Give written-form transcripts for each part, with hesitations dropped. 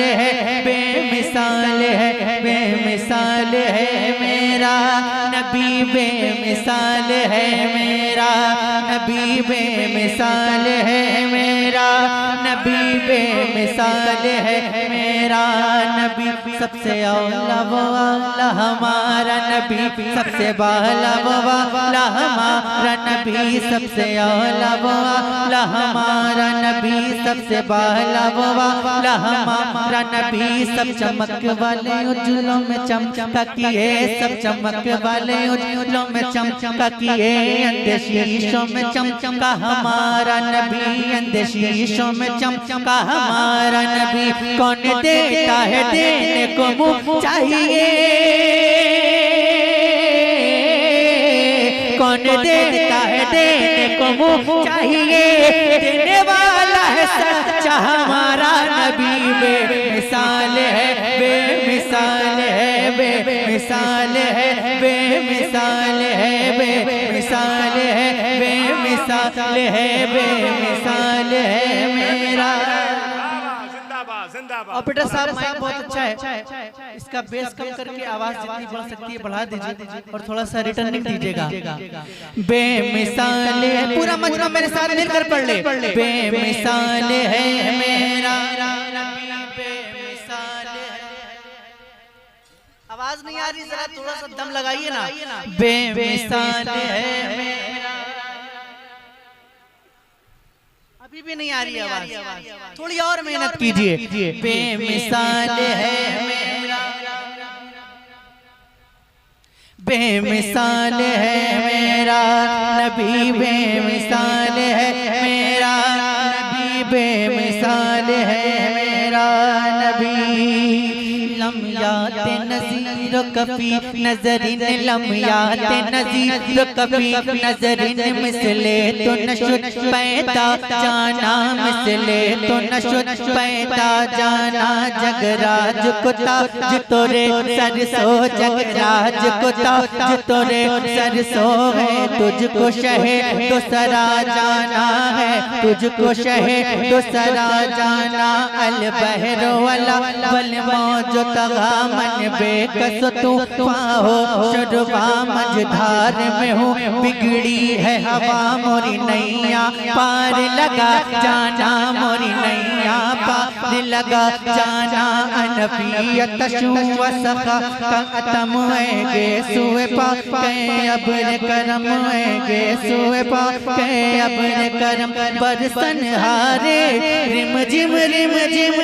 है, बेमिसाल है, बेमिसाल है मेरा नबी, बेमिसाल है मेरा नबी, बेमिसाल है मेरा नबी, बेमिसाल है मेरा नबी। सबसे औला वो औला हमारा नबी, सबसे बाला वो बाला हमारा नबी, सबसे औला वो औला हमारा नबी, सबसे बाला वो बाला हमारा नबी। सब चमक वाले उज्जलों में चमका किए, सब चमक वाले उज्जलों में चमका किए, अंधेशीशों में चमका हमारा नबी, अंधेशीशों में चमका हमारा नबी। कौन देता है देने को मुँह चाहिए, कौन देता है देने को मुँह चाहिए, देने वाला है सच्चा हमारा नबी, बेमिसाल है, बेमिसाल है, बेमिसाल है, बेमिसाल है, बेमिसाल है, बेमिसाल है, बेमिसाल है मेरा। और बेटा साहब माइक बहुत अच्छा है, इसका बेस कम करके आवाज जितनी बढ़ सकती है बढ़ा दीजिए और थोड़ा सा रिटर्निंग दीजिएगा। बेमिसाल है, पूरा मजमा मेरे साथ मिलकर पढ़ ले। बेमिसाल है मेरा बेमिसाल है। आवाज नहीं आ रही, जरा थोड़ा सा दम लगाइए ना। बेमिसाल है मेरा, अभी भी नहीं आ रही आवाज, थोड़ी और मेहनत कीजिए। बेमिसाल है मेरा, बेमिसाल है मेरा नबी, बेमिसाल है मेरा नबी, बेमिसाल है मेरा नबी। लम्याते नज़ीर कफ़ी नज़रिन, लम्याते नज़ीर कफ़ी नज़रिन, मिसले तो नशुद पैदा जाना, मिसले तो नशुद पैदा जाना। जगराज को ताज तोरे सरसो, जगराज को ताज तोरे सरसो है, तुझको शहे दूसरा जाना है, तुझको शहे दूसरा जाना। अल बहरो वाला वल मौजो तगा मन बेकस तू पाहो, शुरुआ मझधार में हूँ, बिगड़ी है हवा मोरी नैया, पार लगा जाना मोरी नैया, पार लगा जाना। अनफियत शुव सखा अतम गे सुए पा के अब्र करम गे सुए पा के अब्र करम। बरसन हारे रिम जिम रिम जिम,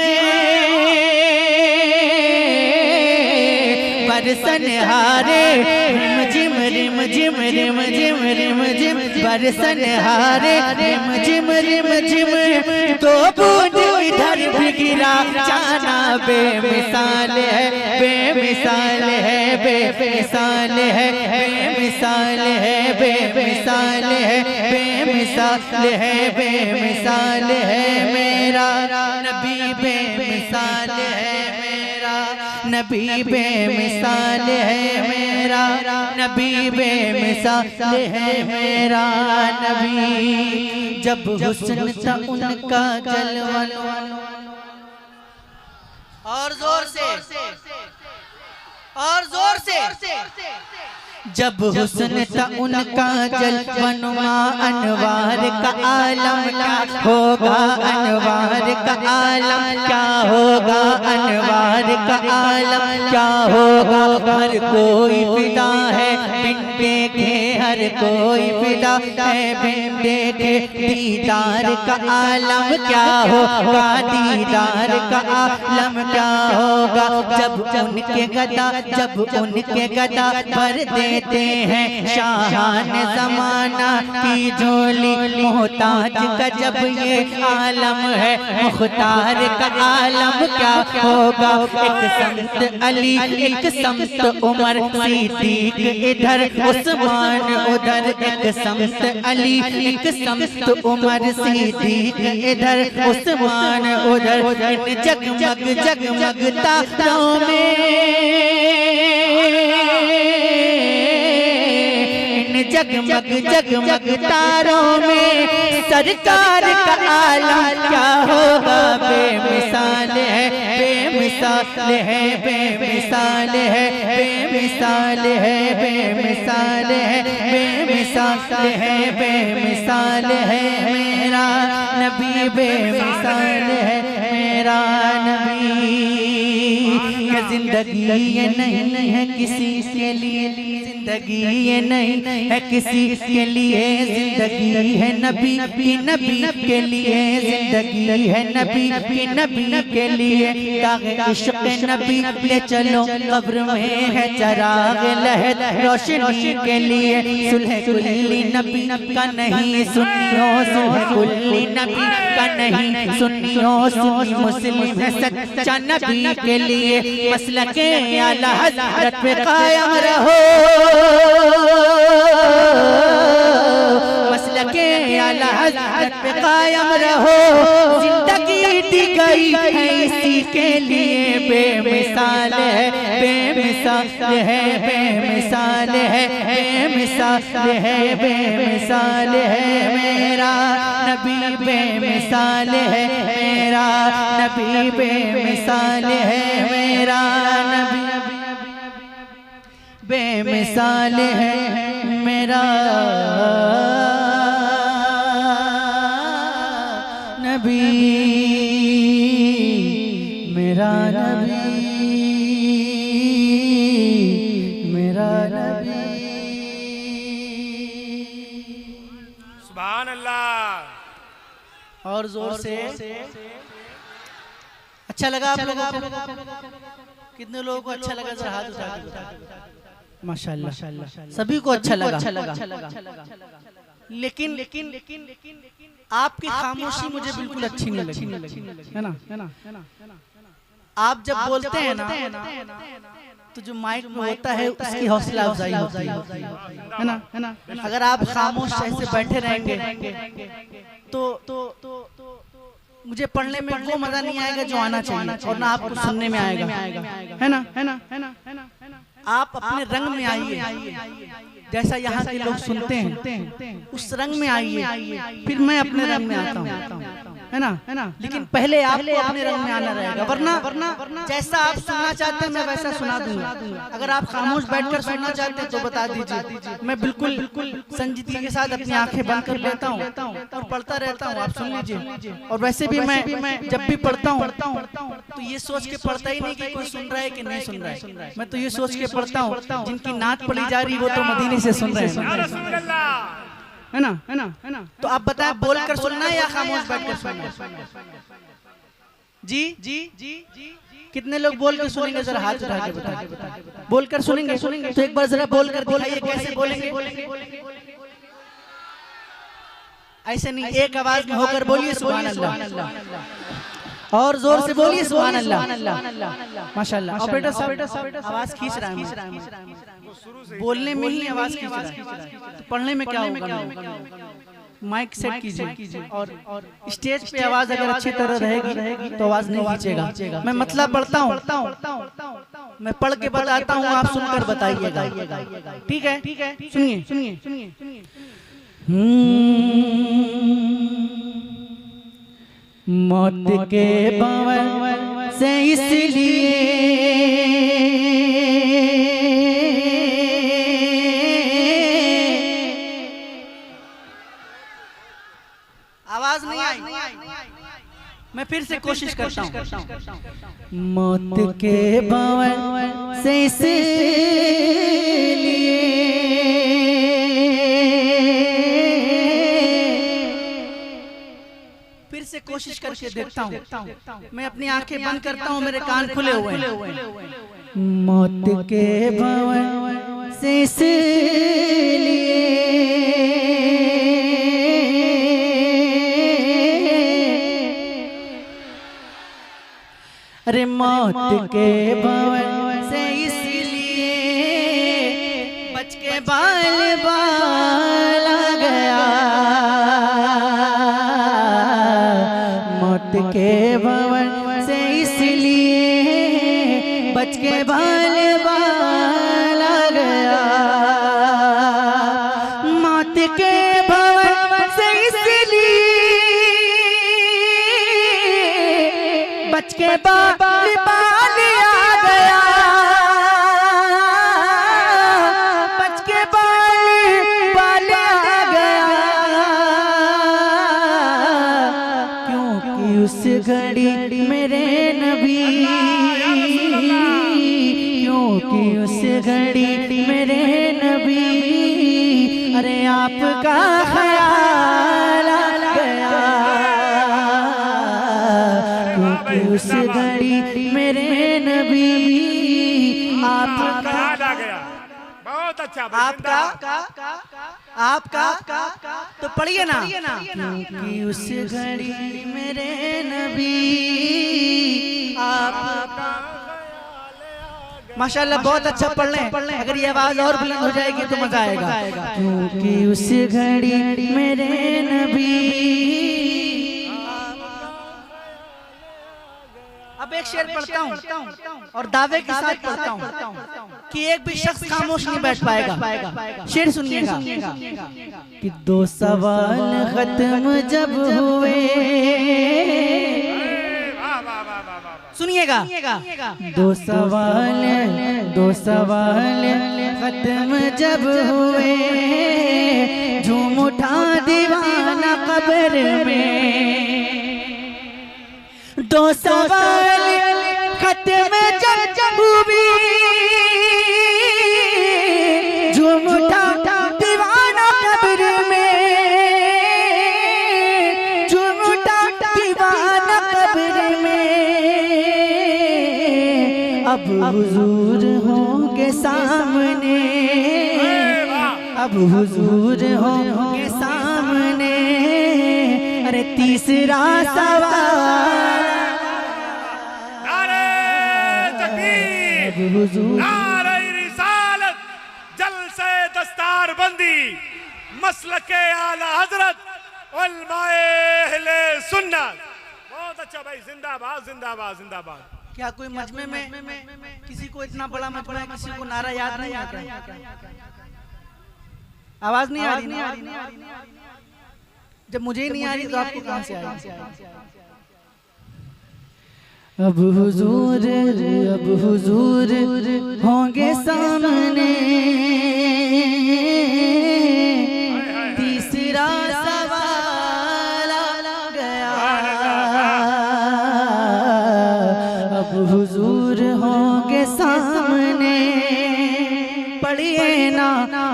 बरसन हारे रिम जिम रिम जिम रिम जिम रिम जिम, बरसन हारे रिम जिम रिम जिम। तो बूंद इधर भी गिरा जाना, बेमिसाल है, बेमिसाल है, बेमिसाल है, बेमिसाल है, बेमिसाल है, बेमिसाल है, बेमिसाल है मेरा नबी, बेमिसाल है मेरा नबी, बेमिसाल है मेरा नबी, बेमिसाल है मेरा नबी। जब हुस्न था उनका जलवा, और जोर से, और जोर से। जब हुस्न था उनका जलवनुमा, अनवार का आलम क्या होगा, अनवार का आलम क्या होगा, अनवार का आलम क्या होगा। हर कोई फिदा है बिन देखे, हर कोई फिदा है बिन देखे, दीदार का आलम क्या होगा, दीदार का आलम क्या होगा। जब उनके गदा, जब उनके गदा भर देते हैं शाहान ज़माना की झोली, मोहताज का जब ये आलम है, मुख्तार का आलम क्या होगा। एक संत अली, एक संत उमर, सिद्दीक इधर उस्मान उधर, एक संत अली, एक संत उमर, सिद्दीक इधर उस्मान उधर। इन जगमग जगमग तारों में, जगमग जगमग तारों में सरकार का आलम क्या होगा। बेमिसाल है बेमिसाल है बेमिसाल है बेमिसाल है बेमिसाल है बेमिसाल है बेमिसाल है मेरा नबी बेमिसाल है मेरा नबी। जिंदगी ये नहीं है किसी के लिए, जिंदगी ये नहीं है किसी के लिए, जिंदगी है नबी की नबी के लिए, जिंदगी है नबी की नबी के लिए। तागे इश्क़ नबी ले चलो कब्र में है चराग लहद रोशनी के लिए। सुलह कुल्ली नबी का नहीं सुनियो, सुलह कुल्ली नबी का नहीं सुनियो, सुन्नी मुस्लिम है सच्चा नबी के लिए। मसलके आला हज़रत पे कायम रहो, मसलके आला हज़रत पे कायम रहो। जिंदगी दी गई है इसी के लिए। बेमिसाल है बेमिसाल है बेमिसाल है बेमिसाल है बेमिसाल है मेरा नबी बेमिसाल है मेरा नबी बेमिसाल है मेरा नबी बेमिसाल है मेरा नबी मेरा नबी मेरा नबी। सुभान अल्लाह। और जोर से अच्छा लगा आप लोगों को? कितने लोगों को अच्छा लगा? जरा हाथ उठा के माशाल्लाह सभी को अच्छा लगा। लेकिन आपकी खामोशी मुझे बिल्कुल अच्छी नहीं लगी, है ना? आप जब बोलते हैं ना तो जो माइक में होता है उसकी हौसला अफजाई होती है ना? अगर आप खामोश ऐसे बैठे रहेंगे तो मुझे पढ़ने में वो मजा नहीं आएगा जो आना चाहिए, और ना आपको सुनने में आएगा, है ना? आप अपने रंग में आइए, जैसा यहाँ के लोग सुनते हैं उस रंग में आइए, फिर मैं अपने रंग में आता हूँ, है ना? लेकिन पहले आपको अपने रंग में आना रहेगा, वरना जैसा आप सुनना चाहते हैं मैं वैसा सुना दूंगा। अगर आप खामोश बैठकर सुनना चाहते हैं तो बता दीजिए, मैं बिल्कुल संजीदगी के साथ अपनी आंखें बंद कर लेता हूँ और पढ़ता रहता हूँ, आप सुन लीजिए। और वैसे भी मैं जब भी पढ़ता हूँ तो ये सोच के पढ़ता ही नहीं कि कोई सुन रहा है कि नहीं सुन रहा है, मैं तो ये सोच के पढ़ता हूँ जिनकी नात पढ़ी जा रही वो तो मदीने से सुन रहे हैं, है ना? तो आप बताएं, बोलकर सुनना है या खामोश बैठकर सुनना है? जी कितने लोग बोल के सुनेंगे? जरा हाथ उठा के बताइए। बोलकर सुनेंगे तो एक बार जरा बोलकर दिखाइए कैसे बोलेंगे। ऐसे नहीं, एक आवाज में होकर बोलिए सुभान अल्लाह, और जोर से बोलिए सुभान अल्लाह, माशाल्लाह। और बेटा आवाज खींच रहा है, बोलने में ही आवाज खींच रहा है, तो पढ़ने में क्या होगा? माइक सेट कीजिए, और स्टेज पे आवाज अगर अच्छी तरह रहेगी तो आवाज नहीं खींचेगा। मैं मतलब पढ़ता हूँ, मैं पढ़ के बताता हूँ, आप सुनकर बताइएगा, ठीक है? सुनिए। मौत के भंवर से इसलिए आवाज नहीं आई, मैं फिर से कोशिश करता हूँ। मौत के भंवर से इसलिए से कोशिश करके देखता हूँ, मैं अपनी आंखें बंद करता हूँ, मेरे कान खुले हुए हैं। मौत के भंवर से इसलिए अरे मौत के भंवर से इसलिए बच के बाल बाल आ गया। मौत के भंवर से इसलिए बच के बाल बाल आ गया। नबी, क्योंकि उस घड़ी मेरे नबी, अरे आपका ख्याल आ गया, क्योंकि उस घड़ी मेरे नबी आपका आ गया। बहुत अच्छा। आपका तो पढ़िए ना, क्योंकि उस घड़ी मेरे नबी आपका। माशाल्लाह बहुत अच्छा पढ़ लें, अगर ये आवाज और बुलंद हो जाएगी तो मजा आएगा। क्योंकि उस घड़ी मेरे नबी। अब एक शेर पढ़ता हूँ और दावे के साथ पढ़ता हूँ कि एक भी शख्स खामोश नहीं बैठ पाएगा। शेर सुनिएगा कि 2 सवाल खत्म जब हुए, सुनिएगा 2 सवाल खत्म जब हुए, झूम उठा दीवाना कब्र में। 2 सवाल खत्म जब हुए, झूम उठा दीवाना कब्र में, झूम उठा दीवाना कब्र में। अब हुजूर होंगे सामने, अब हुजूर होंगे सामने, अरे तीसरा सवाल। नारे रिसालत, जलसे दस्तार बंदी, मसलके आला हजरत, उलमाए अहले सुन्नत। बहुत अच्छा भाई, जिंदाबाद जिंदाबाद जिंदाबाद। क्या कोई मजमे में किसी को इतना बड़ा मजमा है, किसी को नारा याद नहीं आता? आवाज नहीं आ रही? जब मुझे ही नहीं आ रही तो आपको कहां से आएगी? अब हुजूर होंगे सामने, तीसरा सवाल आ गया। अब हुजूर होंगे सामने, पढ़िए ना,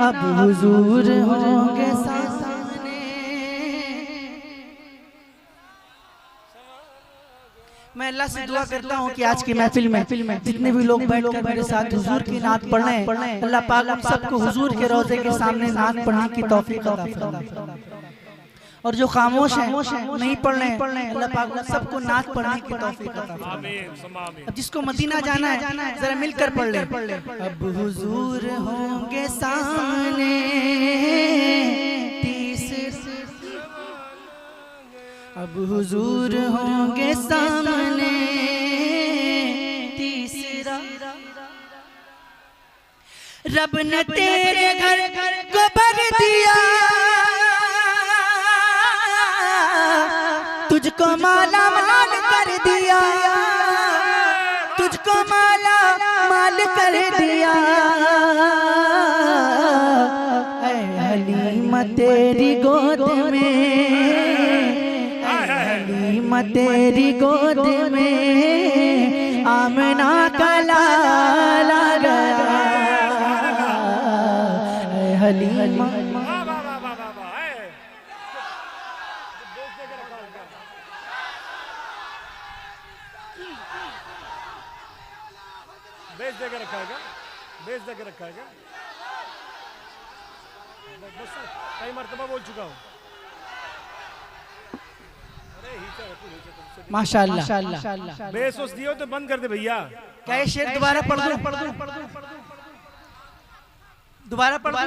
अब हुजूर होंगे सामने। मैं अल्लाह से दुआ करता हूँ कि आज की महफिल में जितने भी लोग बैठकर मेरे साथ हुजूर की नात पढ़ रहे हैं, अल्लाह पाक हम सबको हुजूर के रोज़े के सामने नात पढ़ने की तौफीक अता फरमाए। और जो खामोश हैं नहीं पढ़ रहे हैं, अल्लाह पाक सबको नात पढ़ने की तौफीक अता फरमाए। अब जिसको मदीना जाना है जरा मिलकर पढ़ ले। अब हुजूर होंगे सामने, अब हुजूर होंगे सामने, तीसरा। रब ने तेरे घर को भर दिया, तुझको माला माल कर दिया, तुझको माला माल कर दिया। ऐ हलीमा तेरी गोद में, तेरी गोद में आमना का लाला गया। हलीमा बेच देकर रखा है क्या? बेच देकर रखा है क्या? बस कई मर्तबा बोल चुका हूँ। माशाअल्लाह। बेसोस दियो तो बंद कर दे भैया। क्या ये शेर दोबारा पढ़ दूं? दोबारा पढ़ दूं?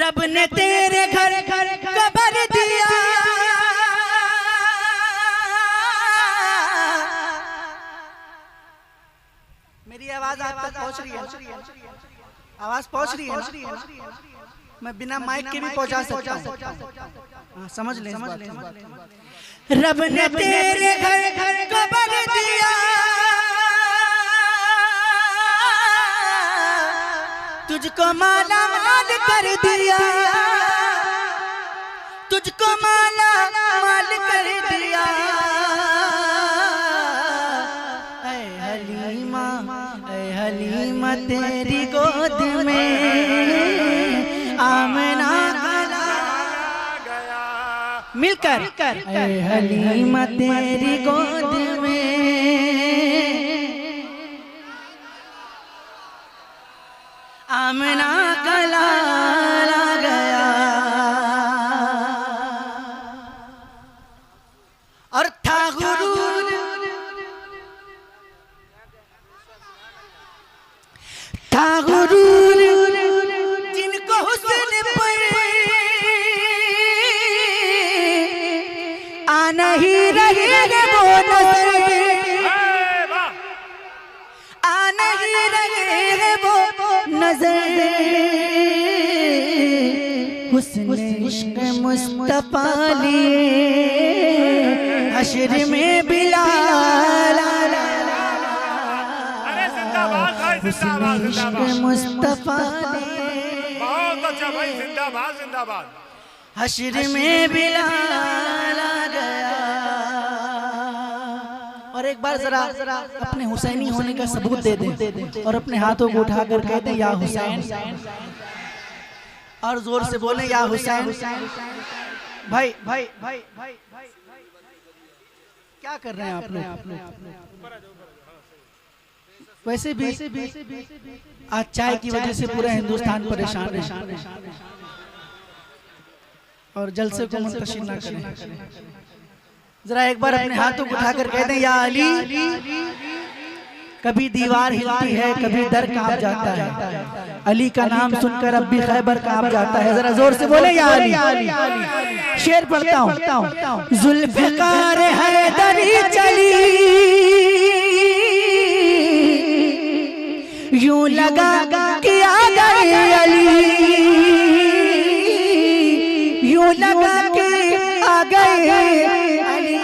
रब ने तेरे घर को भर दिया, मेरी आवाज आप तक पहुंच रही है? आवाज पहुंच रही है? मैं बिना माइक के भी पहुंचा सकता हूं। समझ ले। रब ने तेरे घर को भर दिया, तुझको माला माल कर दिया, तुझको माला माल कर दिया। तेरी गोद में, आमना गला गया। मिलकर ऐ हलीमा तेरी गोद में, आमना गला गया। और था गुरूर, था गुरूर जिनको हुस्न पर आ नहीं रही वो नजर, आ नहीं रहे वो नजर। हुस्न इश्क मुस्तफा लिए हश्र में बिलाल, अरे जिंदाबाद भाई, जिंदाबाद जिंदाबाद, मुस्तफा बहुत अच्छा भाई, जिंदाबाद जिंदाबाद। हश्र में बिलाल आ गया। और एक बार जरा अपने हुसैनी होने का सबूत दे दें और अपने हाथों को उठाकर कह दें या हुसैन, और जोर से बोलें या हुसैन। भाई भाई भाई भाई भाई क्या कर रहे हैं आप लोग? वैसे भी आज चाय की वजह से पूरा हिंदुस्तान परेशान है, और जलसे को मुंतशिर ना करें। जरा एक बार अपने हाथों को उठाकर कह दें या अली। कभी दीवार हिलती है, कभी दर कांप जाता है, अली का नाम सुनकर अब भी खैबर कांप जाता है। जरा जोर से बोले या अली। शेर पढ़ता हूँ। जुल्फ़िकार हैदरी चली, यूं लगा कि आ गए अली, यूं लगा कि आ गए अली।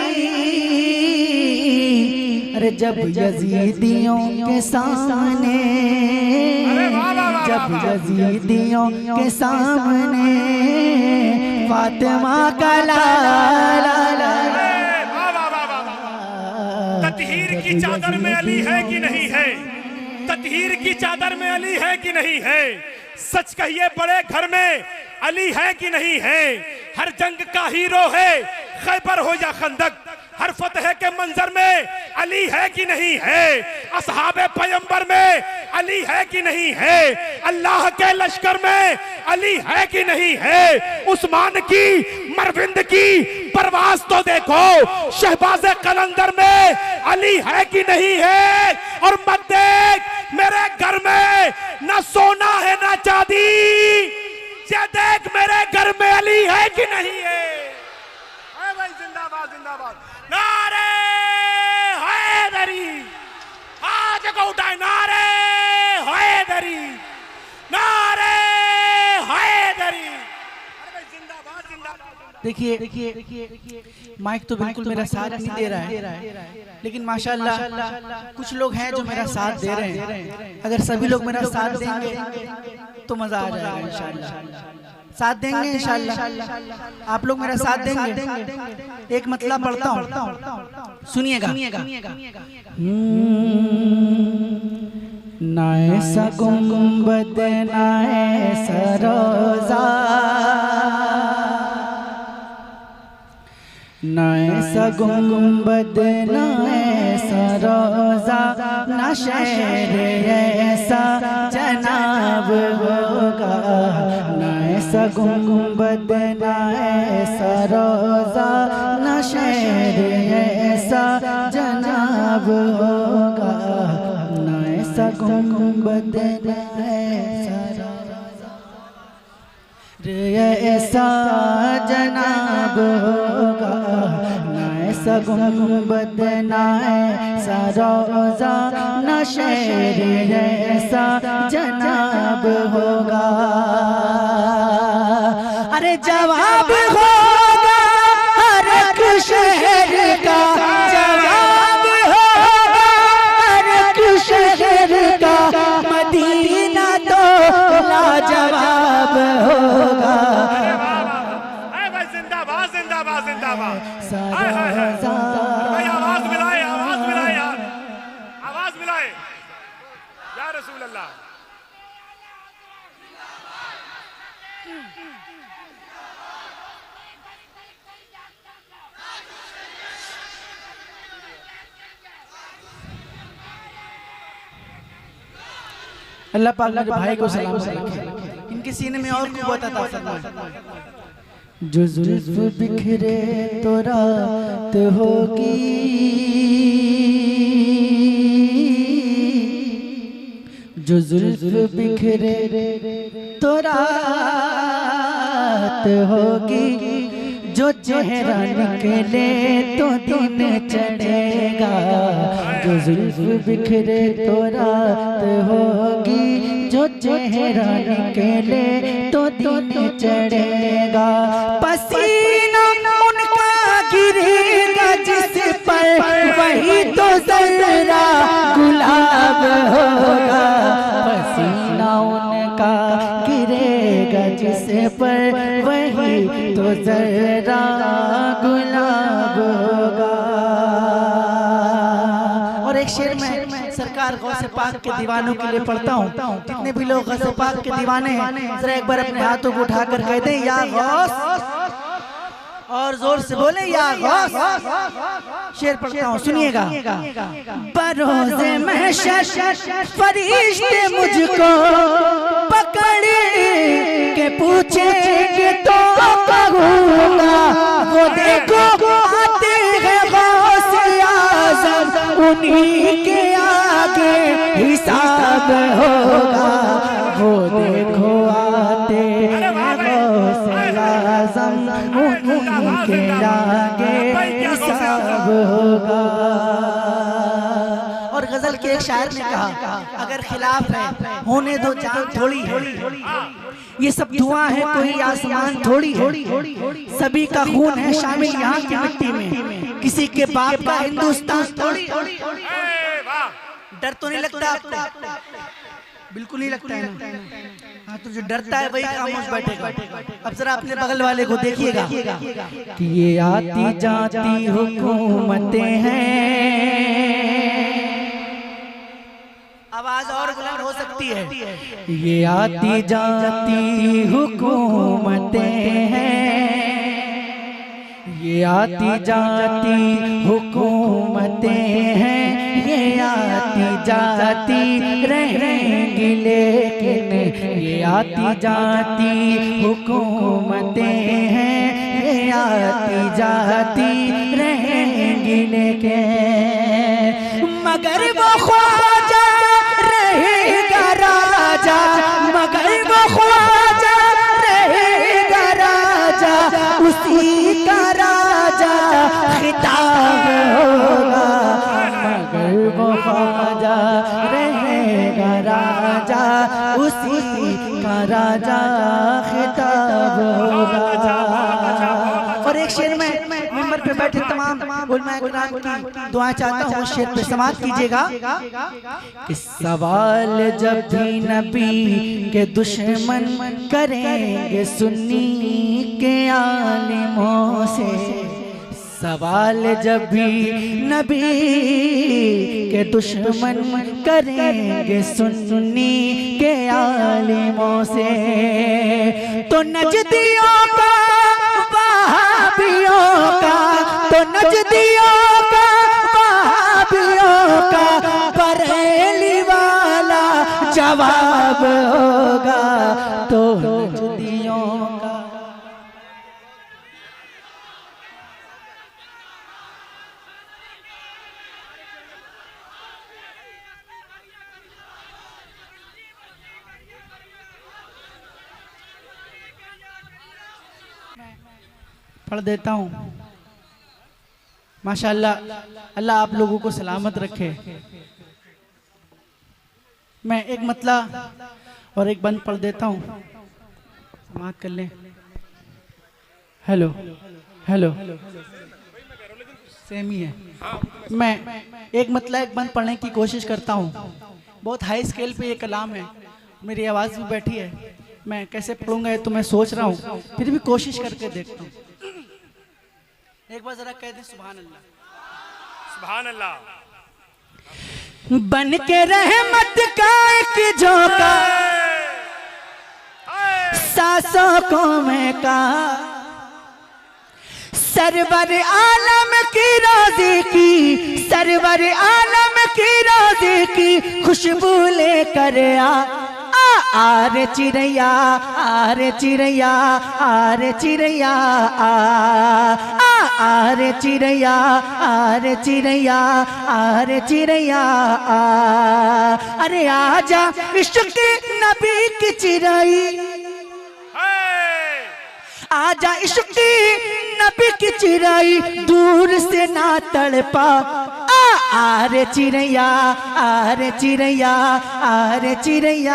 अरे जब यजीदियों के सामने, जब यजीदियों के सामने फातिमा का लाला। ततहीर की चादर में अली है कि नहीं है? ततहीर की चादर में अली है कि नहीं है? सच कहिए बड़े घर में अली है कि नहीं है? हर जंग का हीरो है, खैबर हो या खंदक, हर फतह के मंजर में अली है कि नहीं है? असहाबे पैगंबर में अली है कि नहीं है? अल्लाह के लश्कर में अली है कि नहीं है? उस्मान की मरविंद की परवाज तो देखो, शहबाज कलंदर में अली है कि नहीं है? और मत देख मेरे घर में न सोना है न चांदी, ये देख मेरे घर में अली है कि नहीं है? भाई जिंदाबाद जिंदाबाद, नारे हैदरी, आज को उठाए नारे हैदरी, नारे हैदरी। अरे भाई जिंदाबाद जिंदाबाद। देखिए माइक तो बिल्कुल मेरा साथ नहीं दे रहा है, लेकिन माशाल्लाह कुछ लोग हैं जो मेरा साथ दे रहे हैं। अगर सभी लोग मेरा साथ देंगे तो मजा आ जाएगा इंशाल्लाह। साथ देंगे इंशाल्लाह, आप लोग मेरा साथ देंगे। एक मतलब पढ़ता हूँ, सुनिएगा। नाए सा गुंबद नाए सरोजा, नाए सा गुंबद नाए सरोजा, ना शहर ऐसा जनाब होगा। नाए सा गुंबद नाए सरोजा, ना शहर ऐसा जनाब होगा। नाए सा गुंबद नाए ऐसा जनाब होगा। नाए सा गुंबद नाए सरोजा, ना शहर ऐसा जनाब होगा। अरे जवाब होगा हर एक शहर का, जवाब होगा हर एक शहर का। मदीना तो लाजवाब होगा। भाई जिंदाबाद जिंदाबाद जिंदाबाद। भाई आवाज मिलाए यार, आवाज मिलाए या रसूल अल्लाह। अल्लाह पाक मेरे भाई को सलामत रखे, इनके सीने में और कुव्वत अता फरमाए। जो जुल्फ बिखरे तो रात होगी, जो जुल्फ बिखरे तो रात होगी, जो चेहरा निकले तो दिन चढ़ेगा। जो जुल्फ बिखरे तो रात होगी, जो चेहरा निकले तो दिन चढ़ेगा। पसीना उनका गिरेगा जिस पर, वही तो जरा गुलाब होगा। पसीना उनका गिरेगा जिस पर, वही तो जरा गुलाब होगा। और एक शेर में सरकार गौसे पाक के दीवानों के लिए पढ़ता हूँ। जितने भी लोग गौसे पाक के दीवाने हैं, जरा एक बार अपने हाथों को उठाकर कह दें या गौस, और जोर से बोले या गौस। शेर पढ़ता हूँ, सुनिएगा। बरोज़े महशर फरिश्ते मुझको पकड़ के पूछेंगे तो कहूँगा, वो देखो आते हैं गौसे आज़म, उन्हीं के आगे हिसाब होगा। वो देखो आते हैं गौसे आज़म, उन्हीं के आगे हिसाब होगा। और गजल के एक शायर ने कहा, अगर खिलाफ है होने दो जान थोड़ी है, ये सब धुआं है कोई आसमान थोड़ी है। सभी का खून है शामिल यहाँ की मिट्टी में, किसी के बाप का हिंदुस्तान थोड़ी। डर तो नहीं लगता आपको? बिल्कुल नहीं लगता है ना? हाँ, तो जो डरता है वही खामोश बैठेगा। अब जरा अपने बगल वाले को देखिएगा कि ये आती जाती हुकूमतें हैं। आवाज और बुलंद हो सकती है। ये आती जाती हुकूमतें हैं, ये आती जाती हुकूमतें हैं, ये आती जाती रहेंगी लेकिन, ये आती जाती हुकूमतें हैं, ये आती जाती रहेंगी लेकिन, मगर वो ख्वाजा रहेगा राजा, मगर वो ख्वाजा रहेगा राजा, उसी का राजा खिताब होगा। मगर वो ख्वाजा रहेगा राजा, उसी का राजा खिताब होगा। और एक शेर में मिंबर पे बैठे तमाम उलमाए किराम की दुआ चाहता हूँ, शेर पे समाअत कीजिएगा। इस सवाल जब भी नबी के दुश्मन करेंगे सुन्नी के आलिमों से, सवाल जब भी नबी के दुश्मन करेंगे सुन्नी के आलिमों से, तो नजदियों का वहाबियों का, तो नजदियों का वहाबियों का बरेली वाला जवाब होगा। तो नजदियों का पढ़ देता हूँ। माशाअल्लाह, अल्लाह आप लोगों को सलामत रखे। मैं एक मतला और एक बंद पढ़ देता हूँ, समाअत कर लें। हेलो हेलो, सेम ही है। मैं एक मतला एक बंद पढ़ने की कोशिश करता हूँ। बहुत हाई स्केल पे ये कलाम है, मेरी आवाज़ भी बैठी है। मैं कैसे पढ़ूंगा तो मैं सोच रहा हूँ, फिर भी कोशिश करके देखता हूँ। एक बार जरा कह दे सुभान अल्लाह। सुभान अल्लाह। बन के रहमत का एक झोंका सांसों को मैं का, सरवर आलम की रोजी की, सरवर आलम की रोजी की खुशबू लेकर आ रे चिड़ैया, आ रे चिड़ैया, आ रे चिड़ैया, आ रे चिड़ैया, आ रे चिड़ैया, आ रे चिड़ैया, अरे आजा इश्क के नबी की चिड़ै, आजा इश्क की नबी की चिड़ै, दूर से ना तड़पा, आ रे चिड़ैया, आ रे चिड़ैया, आ रे चिड़ैया,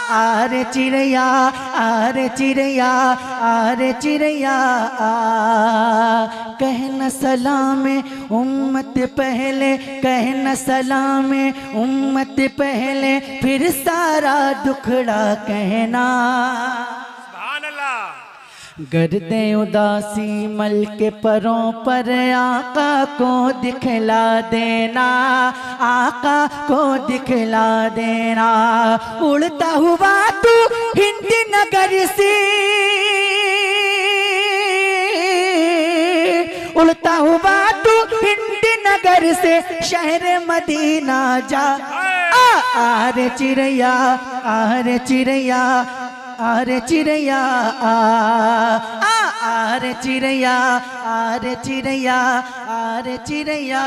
आ रे चिड़ैया, आ रे चिड़ैया, आ रे चिड़ैया, कहना सलाम उम्मत पहले, कहना सलाम उम्मत पहले, फिर सारा दुखड़ा कहना। गर्दे उदासी मल के परों पर आका को दिखला देना, आका को दिखला देना। उड़ता हुआ तू हिंद नगर से, उड़ता हुआ तू हिंद नगर से शहर मदीना जा, आ रे चिड़ैया, आ रे चिड़ैया, आ रे चिड़ैया, आ रे चिड़ैया, आ रे चिड़ैया, आ रे चिड़ैया।